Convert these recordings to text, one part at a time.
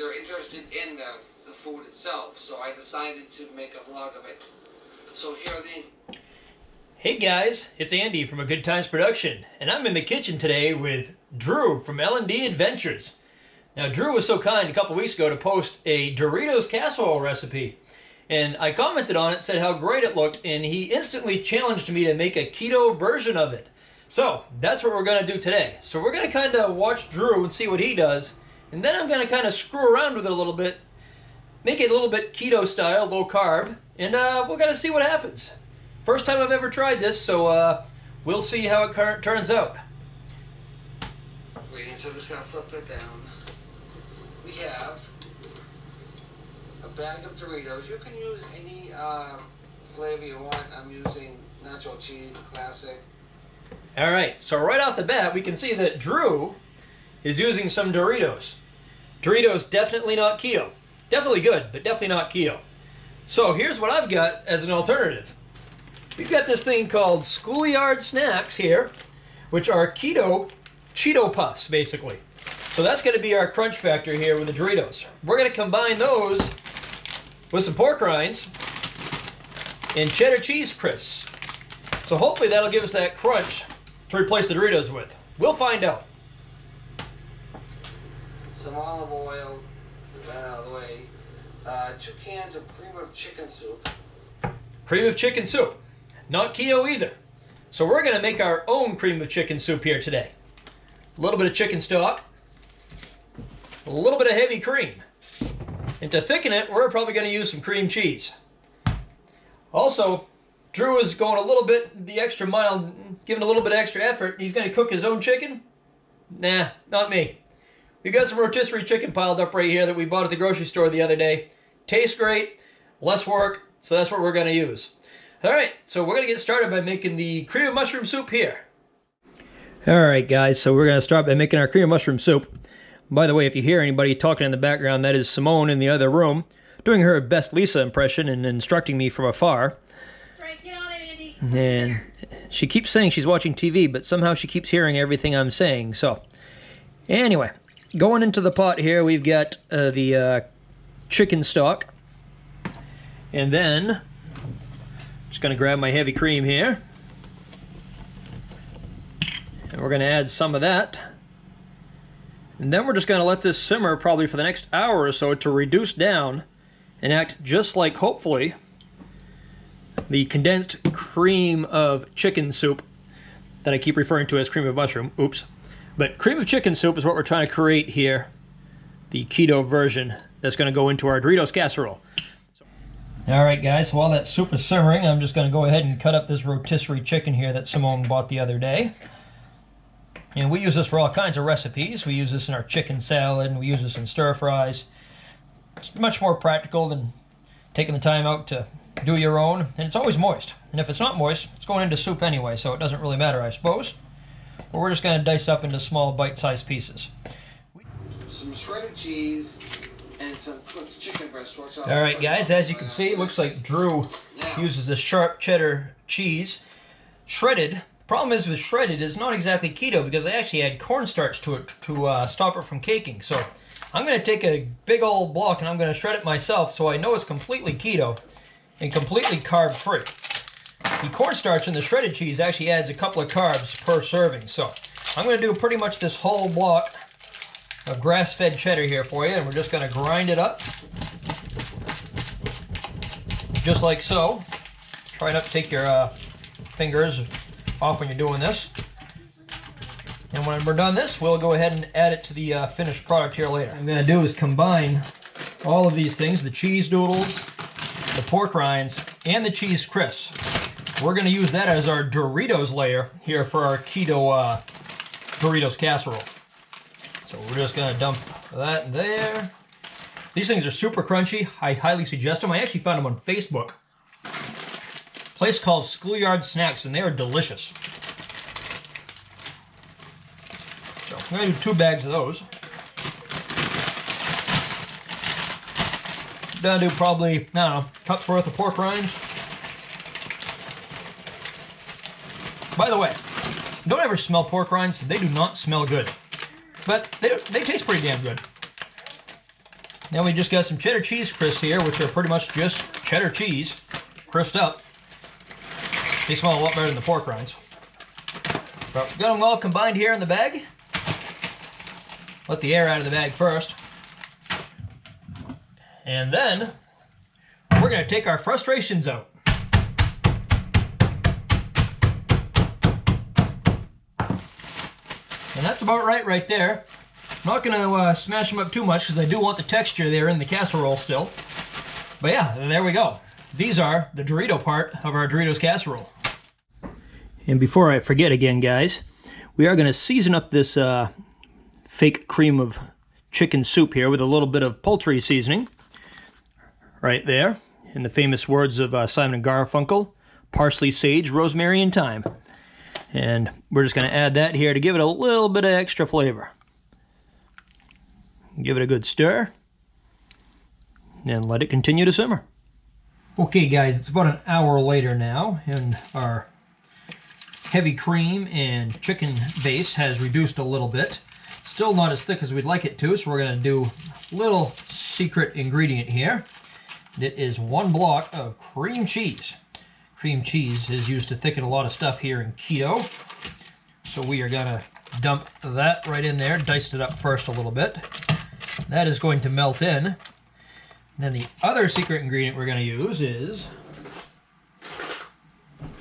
they're interested in the food itself. So I decided to make a vlog of it. So here are the... Hey guys, it's Andy from A Good Times Production, and I'm in the kitchen today with Drew from L&D Adventures. Now Drew was so kind a couple weeks ago to post a Doritos casserole recipe, and I commented on it, said how great it looked, and he instantly challenged me to make a keto version of it. So that's what we're going to do today. So we're going to kind of watch Drew and see what he does, and then I'm going to kind of screw around with it a little bit, make it a little bit keto style, low carb, and we're going to see what happens. First time I've ever tried this, so we'll see how it turns out. Wait, so I'm just going to flip it down. We have a bag of Doritos. You can use any flavor you want. I'm using nacho cheese, the classic. Alright, so right off the bat, we can see that Drew is using some Doritos. Doritos definitely not keto. Definitely good, but definitely not keto. So here's what I've got as an alternative. We've got this thing called Schoolyard Snacks here, which are keto Cheeto Puffs, basically. So that's going to be our crunch factor here with the Doritos. We're going to combine those with some pork rinds and cheddar cheese crisps. So hopefully that'll give us that crunch to replace the Doritos with. We'll find out. Some olive oil, get that out of the way. 2 cans of cream of chicken soup. Cream of chicken soup. Not keto either. So we're going to make our own cream of chicken soup here today. A little bit of chicken stock. A little bit of heavy cream. And to thicken it, we're probably going to use some cream cheese. Also, Drew is going a little bit the extra mile, giving a little bit extra effort. He's going to cook his own chicken. Nah, not me. We got some rotisserie chicken piled up right here that we bought at the grocery store the other day. Tastes great, less work, so that's what we're going to use. Alright, so we're going to get started by making the cream of mushroom soup here. Alright guys, so we're going to start by making our cream of mushroom soup. By the way, if you hear anybody talking in the background, that is Simone in the other room, doing her best Lisa impression and instructing me from afar. That's right, get on it, Andy. And she keeps saying she's watching TV, but somehow she keeps hearing everything I'm saying. So, anyway, going into the pot here, we've got the chicken stock. And then, just going to grab my heavy cream here. And we're going to add some of that. And then we're just going to let this simmer probably for the next hour or so to reduce down and act just like, hopefully, the condensed cream of chicken soup that I keep referring to as cream of mushroom. Oops. But cream of chicken soup is what we're trying to create here. The keto version that's going to go into our Doritos casserole. Alright guys, so while that soup is simmering, I'm just going to go ahead and cut up this rotisserie chicken here that Simone bought the other day. And we use this for all kinds of recipes. We use this in our chicken salad, and we use this in stir fries. It's much more practical than taking the time out to do your own, and it's always moist. And if it's not moist, it's going into soup anyway, so it doesn't really matter, I suppose. But we're just going to dice up into small bite-sized pieces. Some shredded cheese and some cooked chicken breast. Alright guys, as you can see, it looks like Drew uses the sharp cheddar cheese. Shredded. Problem is with shredded, it's not exactly keto because I actually add cornstarch to it to stop it from caking. So I'm going to take a big old block and I'm going to shred it myself so I know it's completely keto and completely carb free. The cornstarch in the shredded cheese actually adds a couple of carbs per serving. So I'm going to do pretty much this whole block of grass-fed cheddar here for you, and we're just going to grind it up just like so. Try not to take your fingers off when you're doing this. And when we're done this, we'll go ahead and add it to the finished product here later. What I'm going to do is combine all of these things, the cheese doodles, the pork rinds, and the cheese crisps. We're going to use that as our Doritos layer here for our keto Doritos casserole. So we're just going to dump that in there. These things are super crunchy. I highly suggest them. I actually found them on Facebook. Place called Schoolyard Snacks, and they are delicious. So I'm going to do 2 bags of those. I'm going to do probably, I don't know, cup's worth of pork rinds. By the way, don't ever smell pork rinds. They do not smell good. But they taste pretty damn good. Then we just got some cheddar cheese crisps here, which are pretty much just cheddar cheese, crisped up. They smell a lot better than the pork rinds. But we got them all combined here in the bag. Let the air out of the bag first. And then we're going to take our frustrations out. And that's about right there. I'm not going to smash them up too much because I do want the texture there in the casserole still. But yeah, there we go. These are the Dorito part of our Doritos casserole. And before I forget again, guys, we are going to season up this fake cream of chicken soup here with a little bit of poultry seasoning. Right there. In the famous words of Simon & Garfunkel, parsley, sage, rosemary, and thyme. And we're just going to add that here to give it a little bit of extra flavor. Give it a good stir. And let it continue to simmer. Okay guys, it's about an hour later now, and our heavy cream and chicken base has reduced a little bit. Still not as thick as we'd like it to, so we're going to do a little secret ingredient here. It is 1 block of cream cheese. Cream cheese is used to thicken a lot of stuff here in keto. So we are going to dump that right in there, diced it up first a little bit. That is going to melt in. And then the other secret ingredient we're going to use is,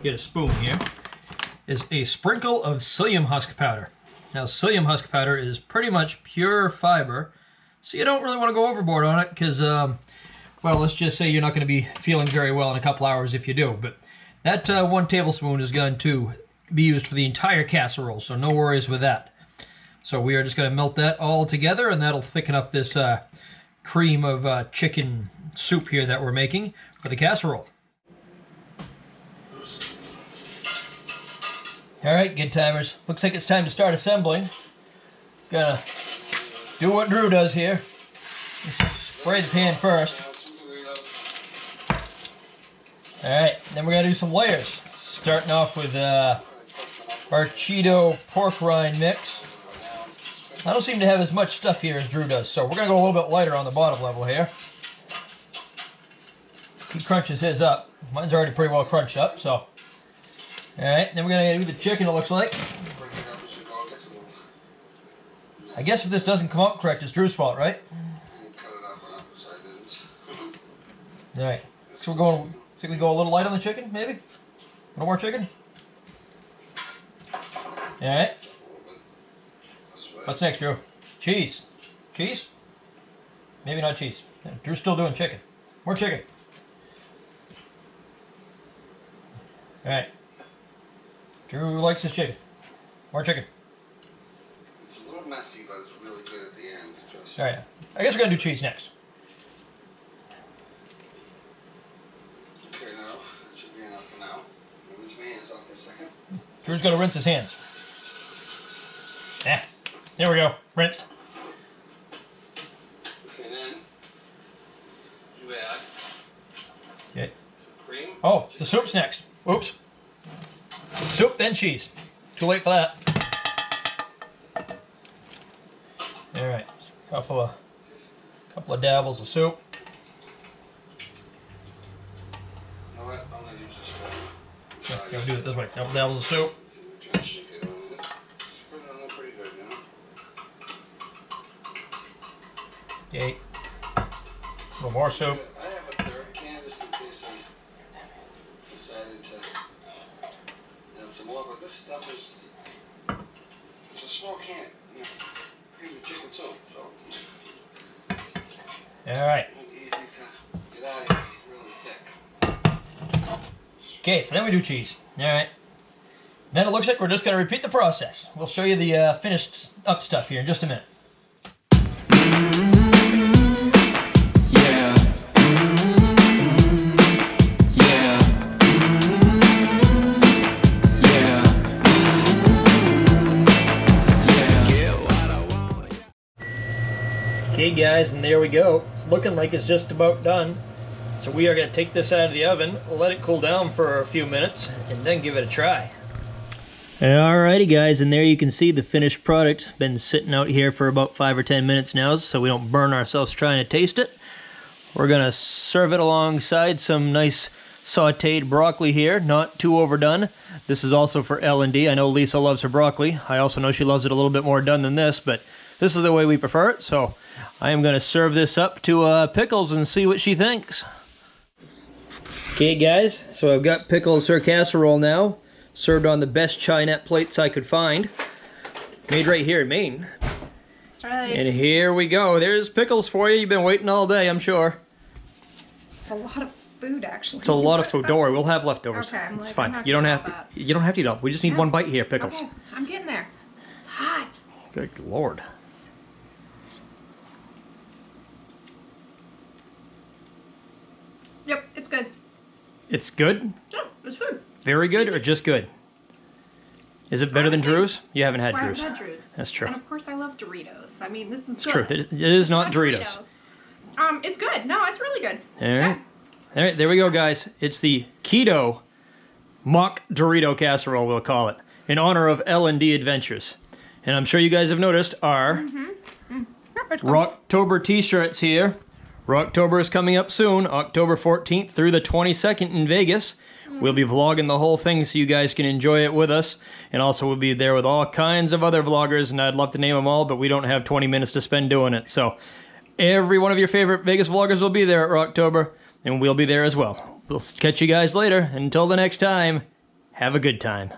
get a spoon here, is a sprinkle of psyllium husk powder. Now psyllium husk powder is pretty much pure fiber, so you don't really want to go overboard on it because, well, let's just say you're not going to be feeling very well in a couple hours if you do. But that 1 tablespoon is going to be used for the entire casserole, so no worries with that. So we are just going to melt that all together, and that'll thicken up this cream of chicken soup here that we're making for the casserole. All right, good timers. Looks like it's time to start assembling. Gonna do what Drew does here. Spray the pan first. All right, then we're gonna do some layers. Starting off with our Cheeto pork rind mix. I don't seem to have as much stuff here as Drew does, so we're gonna go a little bit lighter on the bottom level here. He crunches his up. Mine's already pretty well crunched up, so. All right, then we're gonna do the chicken, it looks like. I guess if this doesn't come out correct, it's Drew's fault, right? All right, so we're going, so we go a little light on the chicken, maybe? A little more chicken? All right. What's next, Drew? Cheese. Cheese? Maybe not cheese. Drew's still doing chicken. More chicken. All right. Drew likes his chicken. More chicken. It's a little messy, but it's really good at the end. Just... All right. I guess we're going to do cheese next. Okay, now. That should be enough for now. I'll rinse my hands off for a second. Drew's going to rinse his hands. Yeah. There we go. Rinsed. Okay, then you add Okay. cream. Oh, the soup's next. Oops. Soup, then cheese. Too late for that. All right. Couple of dabbles of soup. You know what? I'm gonna use this one. Yeah, do it this way. Couple dabbles of soup. Okay. A little more soup. I have a third can just in case I decided to have some more, but this stuff is, it's a small can, you know, cream and chicken soup, so. All right. Easy to get out of here, really thick. Okay, so then we do cheese. All right. Then it looks like we're just going to repeat the process. We'll show you the finished up stuff here in just a minute. Okay guys, and there we go. It's looking like it's just about done. So we are going to take this out of the oven, let it cool down for a few minutes, and then give it a try. Alrighty guys, and there you can see the finished product. Been sitting out here for about 5 or 10 minutes now, so we don't burn ourselves trying to taste it. We're gonna serve it alongside some nice sauteed broccoli here, not too overdone. This is also for L&D. I know Lisa loves her broccoli. I also know she loves it a little bit more done than this, but this is the way we prefer it, so I am gonna serve this up to Pickles and see what she thinks. Okay guys, so I've got Pickles her casserole now. Served on the best Chinette plates I could find. Made right here in Maine. That's right. And here we go. There's Pickles for you. You've been waiting all day, I'm sure. It's a lot of food, actually. It's a lot of food. Don't worry, we'll have leftovers. Okay, it's fine. You don't have to. that. You don't have to eat all. We just need one bite here, Pickles. Okay, I'm getting there. It's hot. Good Lord. Yep, it's good. It's good. Yeah, it's good. Very good, or just good? Is it better than Drew's? You haven't had Well, I Drew's. haven't had Drew's. That's true. And of course, I love Doritos. I mean, this is It's good. true. It is not Doritos. It's good. No, it's really good. All right. All right, there we go, guys. It's the Keto Mock Dorito Casserole, we'll call it, in honor of L&D Adventures. And I'm sure you guys have noticed our ROCKTOBER t-shirts here. ROCKTOBER is coming up soon, October 14th through the 22nd in Vegas. We'll be vlogging the whole thing so you guys can enjoy it with us. And also we'll be there with all kinds of other vloggers, and I'd love to name them all, but we don't have 20 minutes to spend doing it. So every one of your favorite Vegas vloggers will be there at ROCKTOBER, and we'll be there as well. We'll catch you guys later. Until the next time, have a good time.